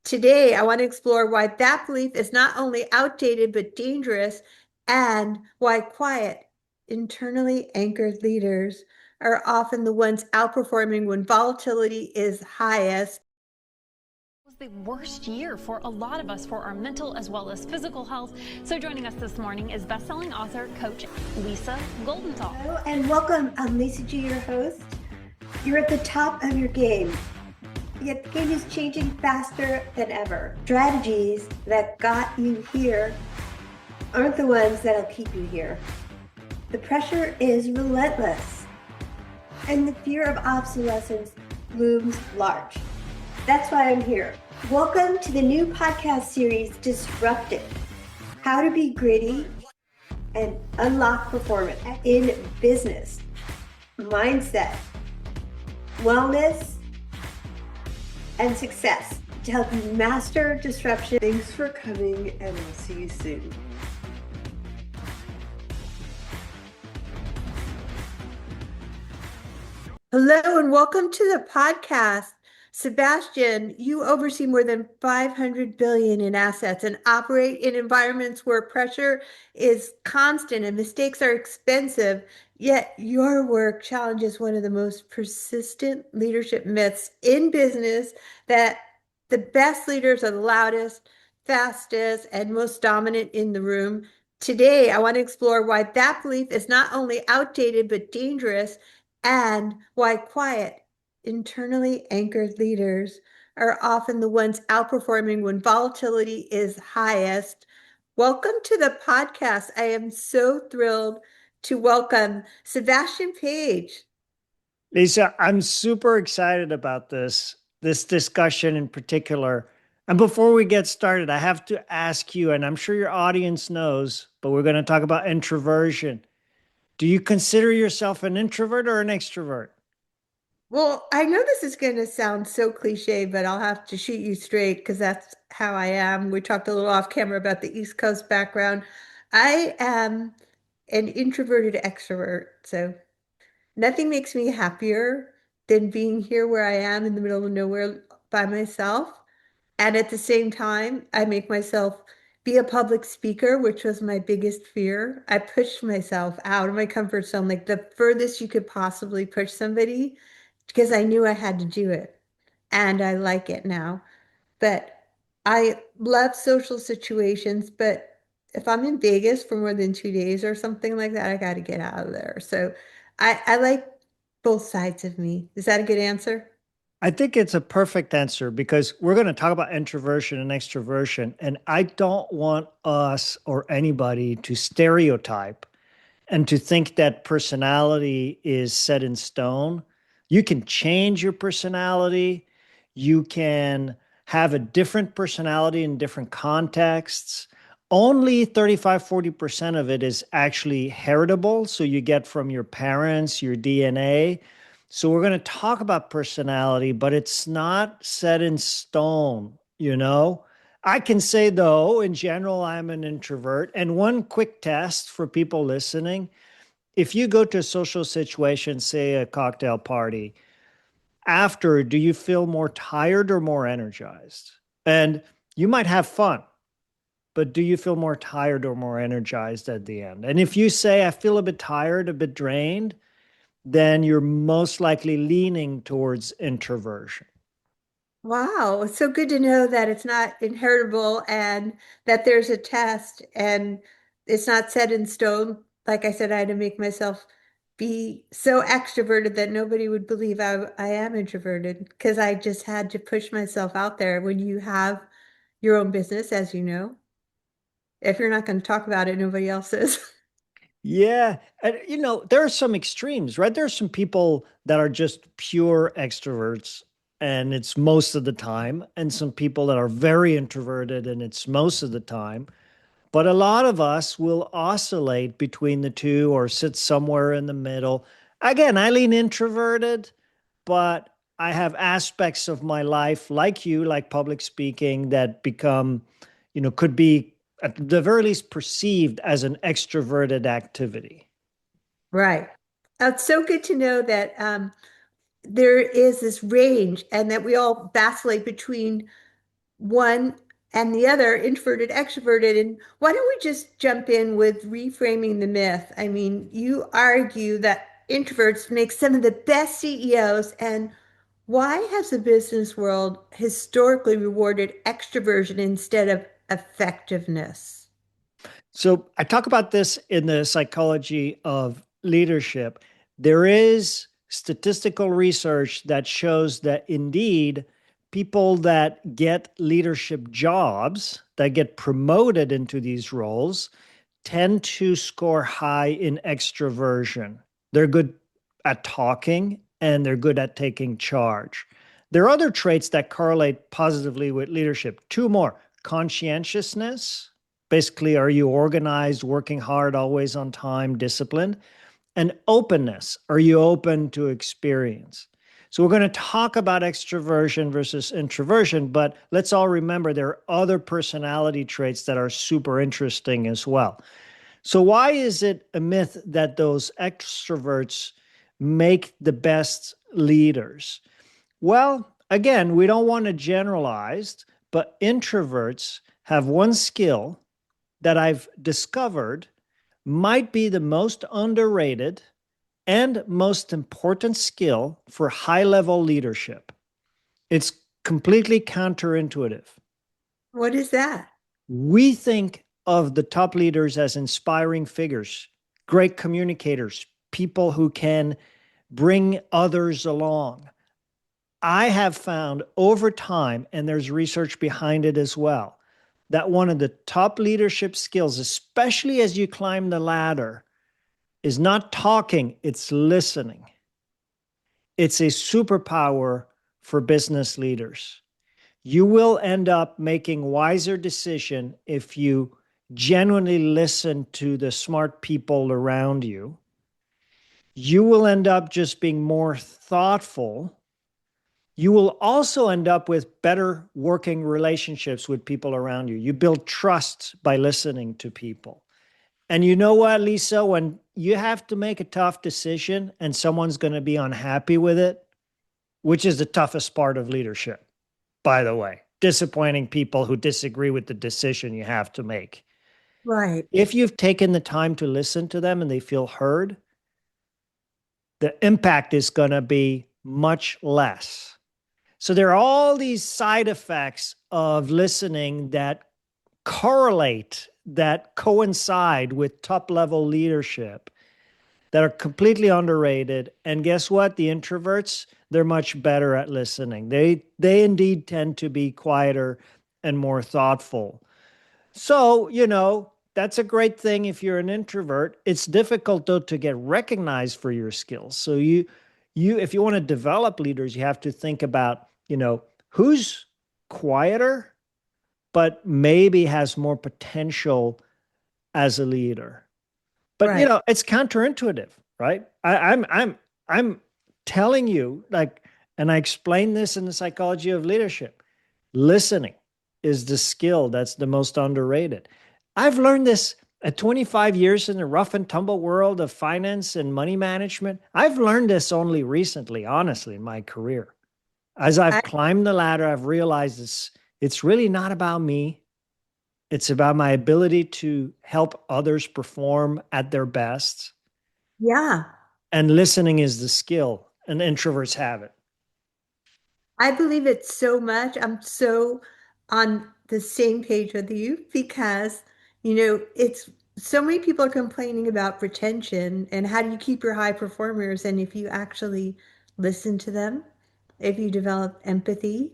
Today, I want to explore why that belief is not only outdated but dangerous, and why quiet, internally anchored leaders are often the ones outperforming when volatility is highest. Was the worst year for a lot of us for our mental as well as physical health. So joining us this morning is best-selling author, coach Lisa Goldenthal. Hello and welcome. I'm Lisa G, your host. You're at the top of your game, yet the game is changing faster than ever. Strategies that got you here aren't the ones that'll keep you here. The pressure is relentless, and the fear of obsolescence looms large. That's why I'm here. Welcome to the new podcast series, Disrupted: How to Be Gritty and Unlock Performance in Business, Mindset, Wellness, and Success, to help you master disruption. Thanks for coming, and I'll see you soon. Hello and welcome to the podcast. Sebastian, you oversee more than 500 billion in assets and operate in environments where pressure is constant and mistakes are expensive. Yet your work challenges one of the most persistent leadership myths in business, that the best leaders are the loudest, fastest, and most dominant in the room. Today, I want to explore why that belief is not only outdated but dangerous, and why quiet, internally anchored leaders are often the ones outperforming when volatility is highest. Welcome to the podcast. I am so thrilled to welcome Sébastien Page. Lisa, I'm super excited about this discussion in particular. And before we get started, I have to ask you, and I'm sure your audience knows, but we're going to talk about introversion. Do you consider yourself an introvert or an extrovert? Well, I know this is going to sound so cliche, but I'll have to shoot you straight because that's how I am. We talked a little off camera about the East Coast background. I am an introverted extrovert. So nothing makes me happier than being here where I am in the middle of nowhere by myself. And at the same time, I make myself be a public speaker, which was my biggest fear. I pushed myself out of my comfort zone, like the furthest you could possibly push somebody, because I knew I had to do it. And I like it now. But I love social situations, but if I'm in Vegas for more than 2 days or something like that, I got to get out of there. So I like both sides of me. Is that a good answer? I think it's a perfect answer because we're going to talk about introversion and extroversion. And I don't want us or anybody to stereotype and to think that personality is set in stone. You can change your personality. You can have a different personality in different contexts. Only 35-40% of it is actually heritable. So you get from your parents, your DNA. So we're going to talk about personality, but it's not set in stone, you know? I can say, though, in general, I'm an introvert. And one quick test for people listening: if you go to a social situation, say a cocktail party, after, do you feel more tired or more energized? And you might have fun, but do you feel more tired or more energized at the end? And if you say, I feel a bit tired, a bit drained, then you're most likely leaning towards introversion. Wow, it's so good to know that it's not inheritable and that there's a test and it's not set in stone. Like I said, I had to make myself be so extroverted that nobody would believe I am introverted, because I just had to push myself out there. When you have your own business, as you know, if you're not going to talk about it, nobody else is. Yeah. And, there are some extremes, right? There are some people that are just pure extroverts and it's most of the time, and some people that are very introverted and it's most of the time. But a lot of us will oscillate between the two or sit somewhere in the middle. Again, I lean introverted, but I have aspects of my life, like you, like public speaking, that become, could be at the very least perceived as an extroverted activity. Right. It's so good to know that there is this range and that we all vacillate between one and the other, introverted, extroverted. And why don't we just jump in with reframing the myth? I mean, you argue that introverts make some of the best CEOs, and why has the business world historically rewarded extroversion instead of effectiveness? So I talk about this in the psychology of leadership. There is statistical research that shows that indeed people that get leadership jobs, that get promoted into these roles, tend to score high in extroversion. They're good at talking and they're good at taking charge. There are other traits that correlate positively with leadership. Two more: conscientiousness. Basically, are you organized, working hard, always on time, disciplined? And openness. Are you open to experience? So, we're going to talk about extroversion versus introversion, but let's all remember there are other personality traits that are super interesting as well. So, why is it a myth that those extroverts make the best leaders? Well, again, we don't want to generalize, but introverts have one skill that I've discovered might be the most underrated and most important skill for high level leadership. It's completely counterintuitive. What is that? We think of the top leaders as inspiring figures, great communicators, people who can bring others along. I have found over time, and there's research behind it as well, that one of the top leadership skills, especially as you climb the ladder, is not talking, it's listening. It's a superpower for business leaders. You will end up making wiser decisions if you genuinely listen to the smart people around you. You will end up just being more thoughtful. You will also end up with better working relationships with people around you. You build trust by listening to people. And you know what, Lisa, when you have to make a tough decision and someone's going to be unhappy with it, which is the toughest part of leadership, by the way, disappointing people who disagree with the decision you have to make. Right. If you've taken the time to listen to them and they feel heard, the impact is going to be much less. So there are all these side effects of listening that correlate, that coincide with top level leadership that are completely underrated. And guess what? The introverts, they're much better at listening. They indeed tend to be quieter and more thoughtful. So, that's a great thing if you're an introvert. It's difficult though to get recognized for your skills. So you if you want to develop leaders, you have to think about, who's quieter but maybe has more potential as a leader. But Right. it's counterintuitive, right? I'm telling you, like, and I explain this in the psychology of leadership. Listening is the skill that's the most underrated. I've learned this at 25 years in the rough and tumble world of finance and money management. I've learned this only recently, honestly, in my career. As I've I, climbed the ladder, I've realized it's really not about me. It's about my ability to help others perform at their best. yeah. And listening is the skill, and introverts have it. I believe it so much. I'm so on the same page with you because, it's so many people are complaining about retention and how do you keep your high performers? And if you actually listen to them, if you develop empathy,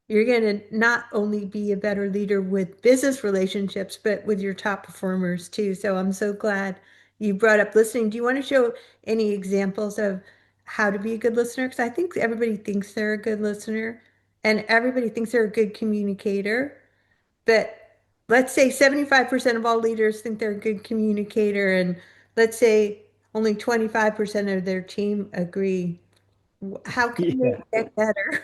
you're going to not only be a better leader with business relationships, but with your top performers too. So I'm so glad you brought up listening. Do you want to show any examples of how to be a good listener? Because I think everybody thinks they're a good listener and everybody thinks they're a good communicator. But let's say 75% of all leaders think they're a good communicator, and let's say only 25% of their team agree. How can they Yeah. get better?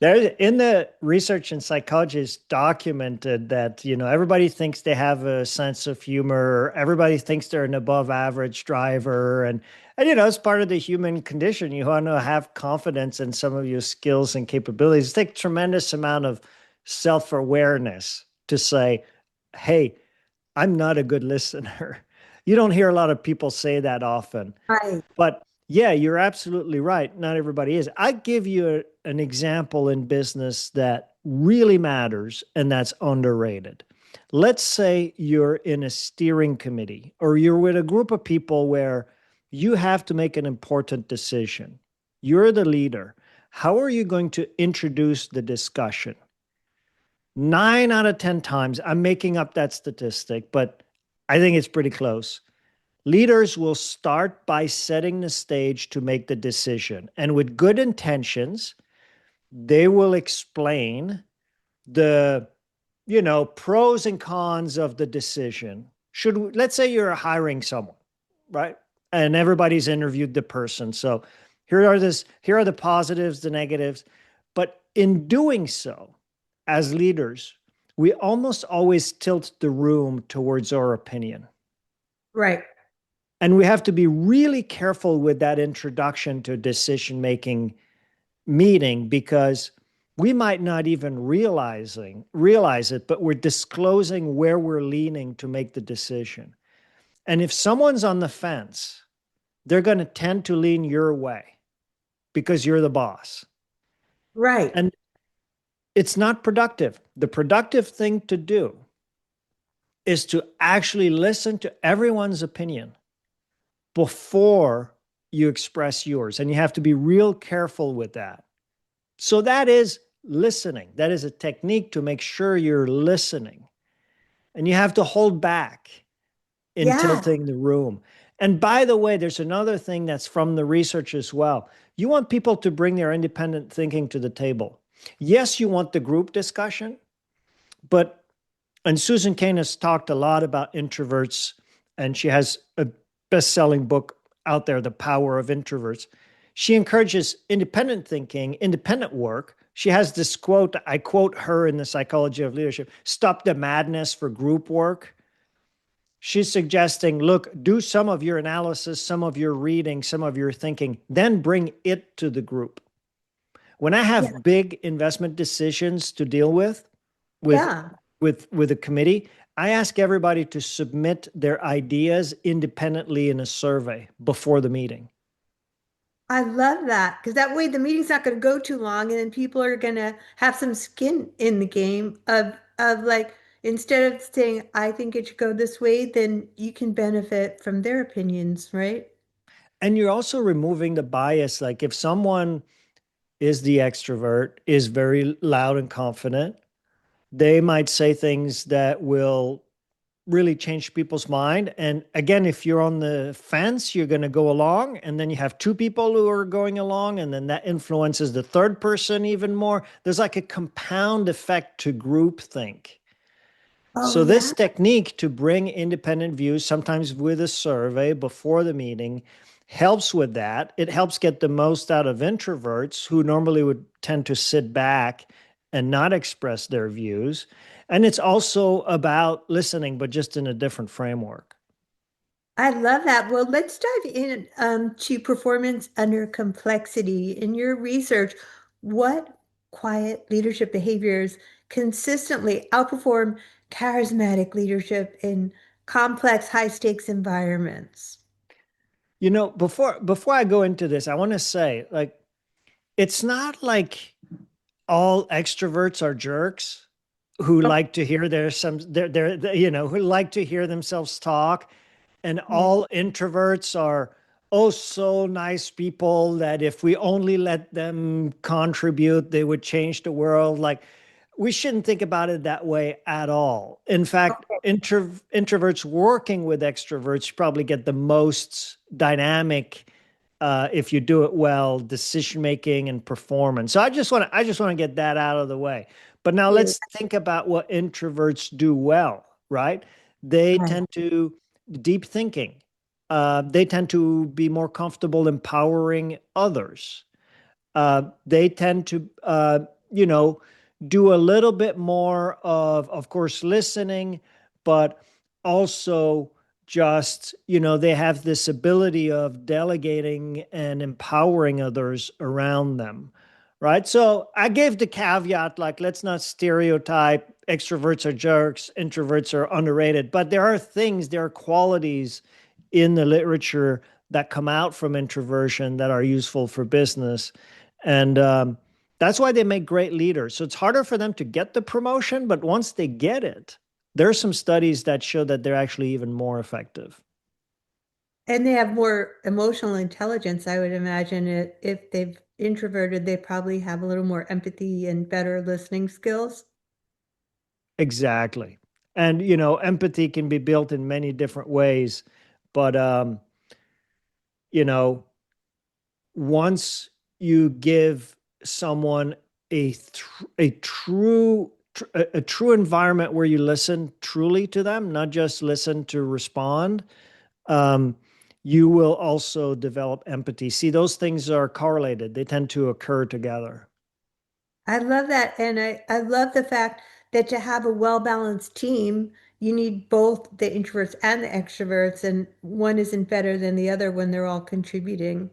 There, in the research and psychology, it's documented that, everybody thinks they have a sense of humor. Everybody thinks they're an above average driver. And, it's part of the human condition. You want to have confidence in some of your skills and capabilities. It takes tremendous amount of self-awareness to say, hey, I'm not a good listener. You don't hear a lot of people say that often. Right. But yeah, you're absolutely right. Not everybody is. I give you an example in business that really matters and that's underrated. Let's say you're in a steering committee or you're with a group of people where you have to make an important decision. You're the leader. How are you going to introduce the discussion? 9 out of 10 times, I'm making up that statistic, but I think it's pretty close. Leaders will start by setting the stage to make the decision. And with good intentions, they will explain the, pros and cons of the decision. Let's say you're hiring someone, right? And everybody's interviewed the person. So here are the positives, the negatives. But in doing so, as leaders, we almost always tilt the room towards our opinion. Right. And we have to be really careful with that introduction to decision making meeting because we might not even realize it, but we're disclosing where we're leaning to make the decision. And if someone's on the fence, they're going to tend to lean your way because you're the boss. Right. And it's not productive. The productive thing to do is to actually listen to everyone's opinion before you express yours. And you have to be real careful with that. So that is listening. That is a technique to make sure you're listening. And you have to hold back in Yeah. tilting the room. And by the way, there's another thing that's from the research as well. You want people to bring their independent thinking to the table. Yes, you want the group discussion, and Susan Cain has talked a lot about introverts, and she has a best-selling book out there, The Power of Introverts. She encourages independent thinking, independent work. She has this quote, I quote her in The Psychology of Leadership, stop the madness for group work. She's suggesting, look, do some of your analysis, some of your reading, some of your thinking, then bring it to the group. When I Yeah. have big investment decisions to deal with Yeah. with a committee, I ask everybody to submit their ideas independently in a survey before the meeting. I love that because that way the meeting's not going to go too long and then people are going to have some skin in the game of like instead of saying I think it should go this way, then you can benefit from their opinions, right? And you're also removing the bias. Like if someone is the extrovert, is very loud and confident, they might say things that will really change people's mind. And again, if you're on the fence, you're going to go along. And then you have two people who are going along, and then that influences the third person even more. There's like a compound effect to groupthink. Oh So yeah. this technique to bring independent views, sometimes with a survey before the meeting, helps with that. It helps get the most out of introverts who normally would tend to sit back and not express their views. And it's also about listening, but just in a different framework. I love that. Well, let's dive in to performance under complexity. In your research, what quiet leadership behaviors consistently outperform charismatic leadership in complex, high-stakes environments? Before I go into this, I want to say, like, it's not like all extroverts are jerks who like to hear who like to hear themselves talk, and Okay. all introverts are oh so nice people that if we only let them contribute, they would change the world. Like we shouldn't think about it that way at all. In fact, introverts working with extroverts probably get the most dynamic, if you do it well, decision making and performance. So I just want to get that out of the way. But now Yeah. let's think about what introverts do well, right? They Right. tend to deep thinking. They tend to be more comfortable empowering others. They tend to, do a little bit more of course, listening, but also just, they have this ability of delegating and empowering others around them. right? So I gave the caveat, like, let's not stereotype extroverts are jerks, introverts are underrated. But there are things, there are qualities in the literature that come out from introversion that are useful for business. And that's why they make great leaders. So it's harder for them to get the promotion, but once they get it, there are some studies that show that they're actually even more effective. And they have more emotional intelligence, I would imagine. It if they've introverted, they probably have a little more empathy and better listening skills. Exactly. And, empathy can be built in many different ways. But, you know, once you give someone a true environment where you listen truly to them, not just listen to respond, um, you will also develop empathy. See, those things are correlated. They tend to occur together. I love that. And I love the fact that to have a well-balanced team, you need both the introverts and the extroverts, and one isn't better than the other when they're all contributing.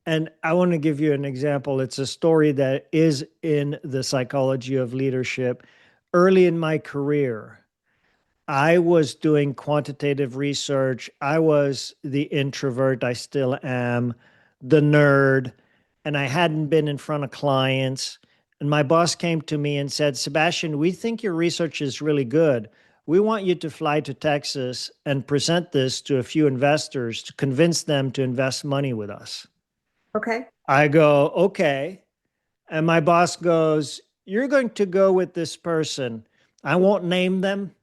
And I want to give you an example. It's a story that is in the psychology of leadership. Early in my career, I was doing quantitative research. I was the introvert. I still am the nerd. And I hadn't been in front of clients. And my boss came to me and said, Sebastian, we think your research is really good. We want you to fly to Texas and present this to a few investors to convince them to invest money with us. Okay. I go, okay. And my boss goes, you're going to go with this person. I won't name them.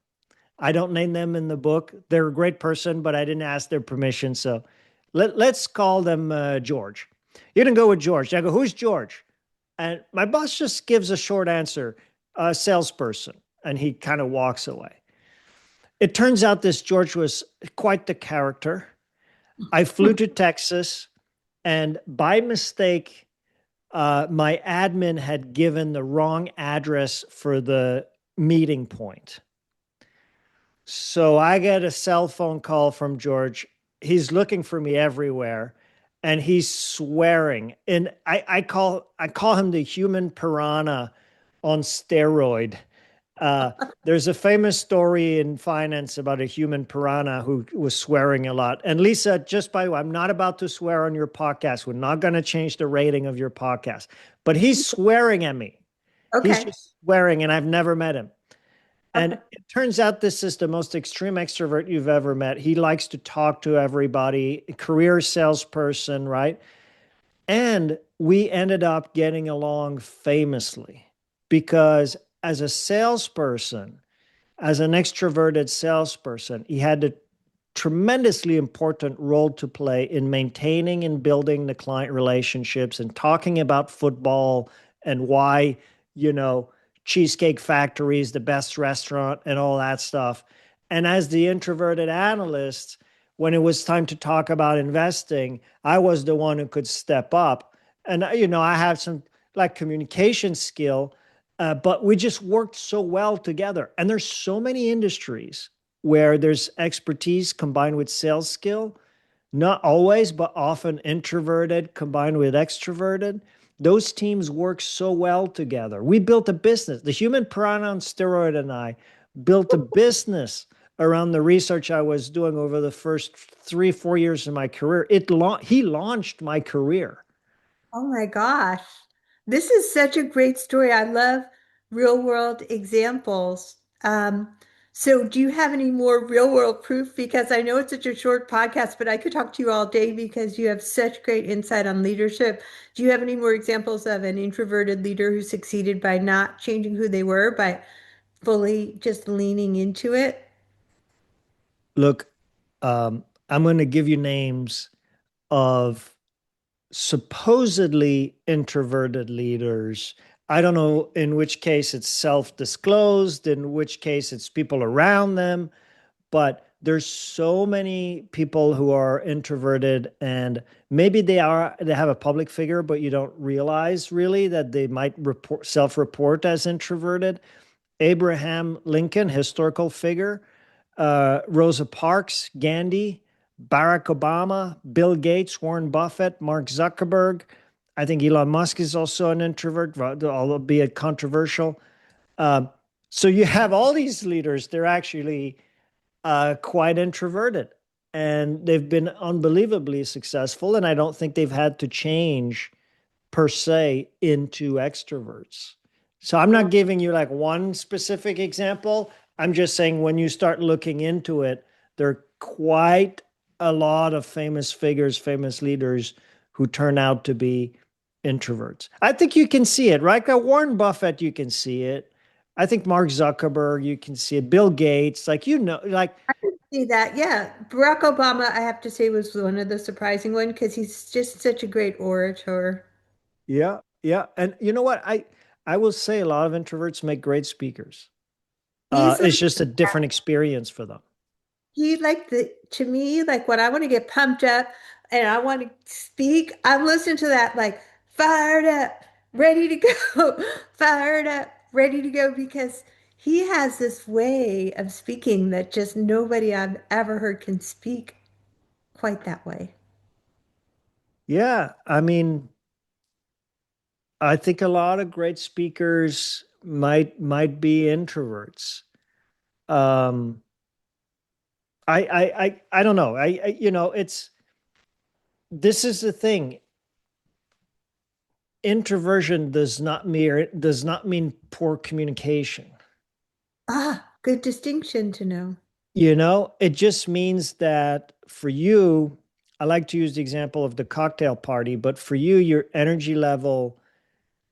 I don't name them in the book. They're a great person, but I didn't ask their permission. So let's call them George. You didn't go with George. I go, who's George? And my boss just gives a short answer, a salesperson. And he kind of walks away. It turns out this George was quite the character. I flew to Texas, and by mistake, my admin had given the wrong address for the meeting point. So I get a cell phone call from George. He's looking for me everywhere, and he's swearing. And I call him the human piranha on steroid. Uh, there's a famous story in finance about a human piranha who was swearing a lot. And Lisa, just by the way, I'm not about to swear on your podcast. We're not going to change the rating of your podcast. But he's swearing at me. He's Okay. just swearing, and I've never met him. And Okay. it turns out this is the most extreme extrovert you've ever met. He likes to talk to everybody, career salesperson, right? And we ended up getting along famously because as a salesperson, as an extroverted salesperson, he had a tremendously important role to play in maintaining and building the client relationships and talking about football and why, you know, Cheesecake Factory is the best restaurant and all that stuff. And as the introverted analyst, when it was time to talk about investing, I was the one who could step up. And, I have some like communication skill, but we just worked so well together. And there's so many industries where there's expertise combined with sales skill, not always, but often introverted combined with extroverted. Those teams work so well together. We built a business. The human piranha on steroid and I built a business around the research I was doing over the first 3, 4 years of my career. He launched my career. Oh my gosh. This is such a great story. I love real world examples. So do you have any more real world proof? Because I know it's such a short podcast, but I could talk to you all day because you have such great insight on leadership. Do you have any more examples of an introverted leader who succeeded by not changing who they were, by fully just leaning into it? Look, I'm going to give you names of supposedly introverted leaders. I don't know in which case it's self-disclosed, in which case it's people around them, but there's so many people who are introverted and maybe they have a public figure, but you don't realize really that they might self-report as introverted. Abraham Lincoln, historical figure, Rosa Parks, Gandhi, Barack Obama, Bill Gates, Warren Buffett, Mark Zuckerberg. I think Elon Musk is also an introvert, albeit controversial. Um, so you have all these leaders, they're actually quite introverted and they've been unbelievably successful. And I don't think they've had to change per se into extroverts. So I'm not giving you like one specific example. I'm just saying when you start looking into it, there are quite a lot of famous figures, famous leaders who turn out to be introverts. I think you can see it, right? Like Warren Buffett, you can see it. I think Mark Zuckerberg, you can see it. Bill Gates, like like See that? Yeah. Barack Obama, I have to say, was one of the surprising one because he's just such a great orator. yeah, yeah. And you know what? I will say a lot of introverts make great speakers. He's It's like just a different experience for them. he like the to me, like when I want to get pumped up and I want to speak, I'm listening to that like fired up, ready to go, fired up, ready to go because he has this way of speaking that just nobody I've ever heard can speak quite that way. Yeah, I mean, I think a lot of great speakers might be introverts. Um, I don't know. It's this is the thing. Introversion does not mean poor communication. Ah, good distinction to know. It just means that for you, I like to use the example of the cocktail party, but for you, your energy level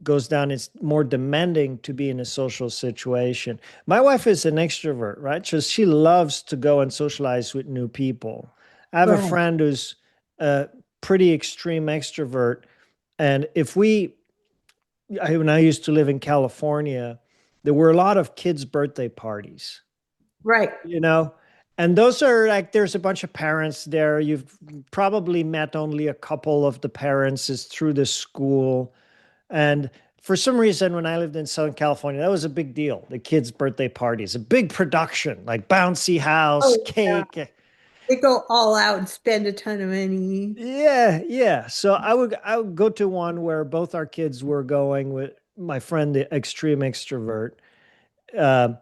goes down. It's more demanding to be in a social situation. My wife is an extrovert, right? So she loves to go and socialize with new people. I have a Right, friend who's a pretty extreme extrovert. And when I used to live in California, there were a lot of kids' birthday parties, right. you know? And those are like, there's a bunch of parents there. You've probably met only a couple of the parents is through the school. And for some reason, when I lived in Southern California, that was a big deal. The kids' birthday parties, a big production, like bouncy house, Oh, yeah. cake. They go all out and spend a ton of money. Yeah, yeah. So I would go to one where both our kids were going with my friend, the extreme extrovert. Uh,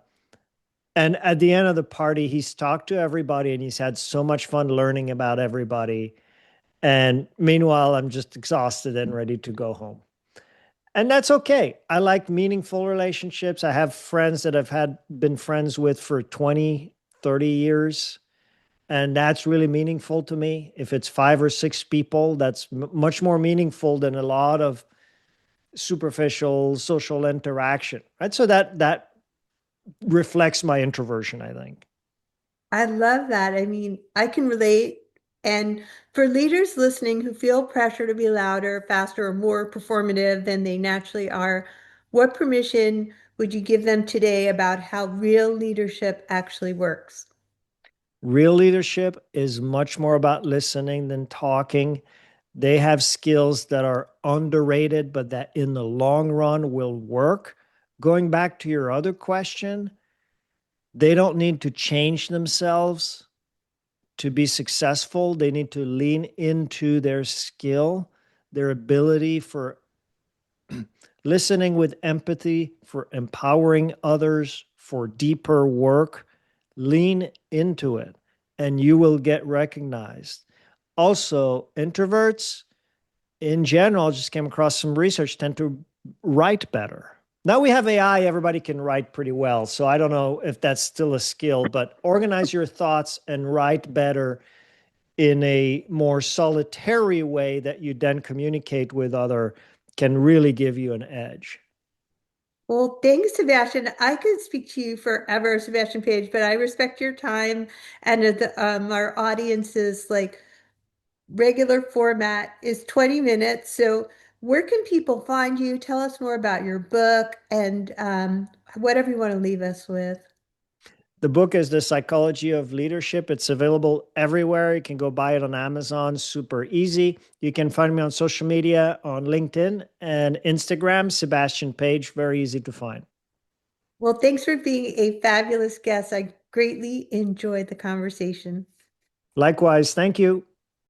and at the end of the party, he's talked to everybody and he's had so much fun learning about everybody. And meanwhile, I'm just exhausted and ready to go home. And that's okay. I like meaningful relationships. I have friends that I've had been friends with for 20, 30 years. And that's really meaningful to me. If it's five or six people, that's much more meaningful than a lot of superficial social interaction. Right. So that reflects my introversion, I think. I love that. I mean, I can relate. And for leaders listening who feel pressure to be louder, faster, or more performative than they naturally are, what permission would you give them today about how real leadership actually works? Real leadership is much more about listening than talking. They have skills that are underrated, but that in the long run will work. Going back to your other question, they don't need to change themselves to be successful. They need to lean into their skill, their ability for listening with empathy, for empowering others, for deeper work. Lean into it and you will get recognized. Also, introverts in general, just came across some research, tend to write better. Now we have AI, everybody can write pretty well. So I don't know if that's still a skill, but organize your thoughts and write better in a more solitary way that you then communicate with other can really give you an edge. Well, thanks, Sebastian. I could speak to you forever, Sebastian Page, but I respect your time and our audience's like regular format is 20 minutes. So where can people find you? Tell us more about your book and whatever you want to leave us with. The book is The Psychology of Leadership. It's available everywhere. You can go buy it on Amazon, super easy. You can find me on social media on LinkedIn and Instagram, Sebastian Page, very easy to find. Well, thanks for being a fabulous guest. I greatly enjoyed the conversation. Likewise, thank you.